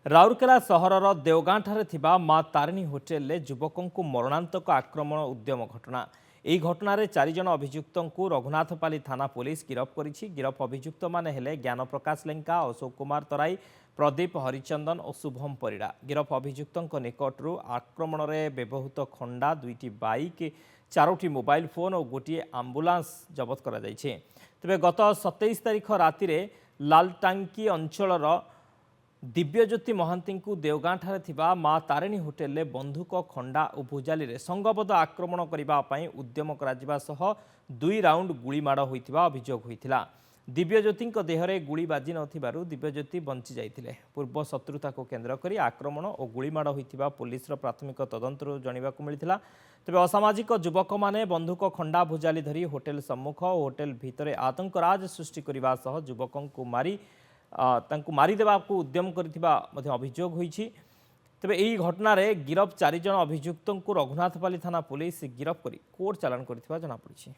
ରାଉରକେଲା ସହରର ଦେଓଗାଁଠାରେ ଥିବା ମା ତାରିଣୀ ହୋଟେଲରେ ଯୁବକଙ୍କୁ ମରଣାନ୍ତକ ଆକ୍ରମଣ ଉଦ୍ୟମ ଘଟଣା। ଏହି ଘଟଣାରେ 4 ଜଣ ଅଭିଯୁକ୍ତଙ୍କୁ ରଘୁନାଥପାଲି ଥାନା ପୁଲିସ ଗିରଫ କରିଛି। ଗିରଫ ଅଭିଯୁକ୍ତମାନେ ହେଲେ ଜ୍ଞାନପ୍ରକାଶ ଲେଙ୍କା, ଅଶୋକ କୁମାର ତରାଇ, ପ୍ରଦୀପ ହରିଚନ୍ଦନ ଓ ଶୁଭମ ପରିଡ଼ା। ଗିରଫ ଅଭିଯୁକ୍ତଙ୍କ ନିକଟରୁ ଆକ୍ରମଣରେ ବ୍ୟବହୃତ ଖଣ୍ଡା, 2ଟି ବାଇକ୍, 4ଟି ମୋବାଇଲ ଫୋନ୍ ଓ ଗୋଟିଏ ଆମ୍ବୁଲାନ୍ସ ଜବତ କରାଯାଇଛି। ତେବେ ଗତ 27 ତାରିଖ ରାତିରେ ଲାଲଟାଙ୍କି ଅଞ୍ଚଳର ଦିବ୍ୟଜ୍ୟୋତି ମହାନ୍ତିଙ୍କୁ ଦେଓଗାଁଠାରେ ଥିବା ମା ତାରିଣୀ ହୋଟେଲରେ ବନ୍ଧୁକ, ଖଣ୍ଡା ଓ ଭୁଜାଲିରେ ସଂଘବଦ୍ଧ ଆକ୍ରମଣ କରିବା ପାଇଁ ଉଦ୍ୟମ କରାଯିବା ସହ 2 ରାଉଣ୍ଡ ଗୁଳିମାଡ଼ ହୋଇଥିବା ଅଭିଯୋଗ ହୋଇଥିଲା। ଦିବ୍ୟଜ୍ୟୋତିଙ୍କ ଦେହରେ ଗୁଳି ବାଜି ନଥିବାରୁ ଦିବ୍ୟଜ୍ୟୋତି ବଞ୍ଚି ଯାଇଥିଲେ। ପୂର୍ବ ଶତ୍ରୁତାକୁ କେନ୍ଦ୍ର କରି ଆକ୍ରମଣ ଓ ଗୁଳିମାଡ଼ ହୋଇଥିବା ପୁଲିସର ପ୍ରାଥମିକ ତଦନ୍ତରୁ ଜାଣିବାକୁ ମିଳିଥିଲା। ତେବେ ଅସାମାଜିକ ଯୁବକମାନେ ବନ୍ଧୁକ, ଖଣ୍ଡା, ଭୁଜାଲି ଧରି ହୋଟେଲ ସମ୍ମୁଖ ଓ ହୋଟେଲ ଭିତରେ ଆତଙ୍କରାଜ ସୃଷ୍ଟି କରିବା ସହ ଯୁବକଙ୍କୁ ମାରିଦେବାକୁ ଉଦ୍ୟମ କରିଥିବା ଅଭିଯୋଗ ହୋଇଛି। ତେବେ ଏହି ଘଟଣାରେ ଗିରଫ 4 ଜଣ ଅଭିଯୁକ୍ତଙ୍କୁ ରଘୁନାଥପାଲି ଥାନା ପୁଲିସ ଗିରଫ କରି କୋର୍ଟ ଚାଲାଣ କରିଥିବା ଜଣାପଡ଼ିଛି।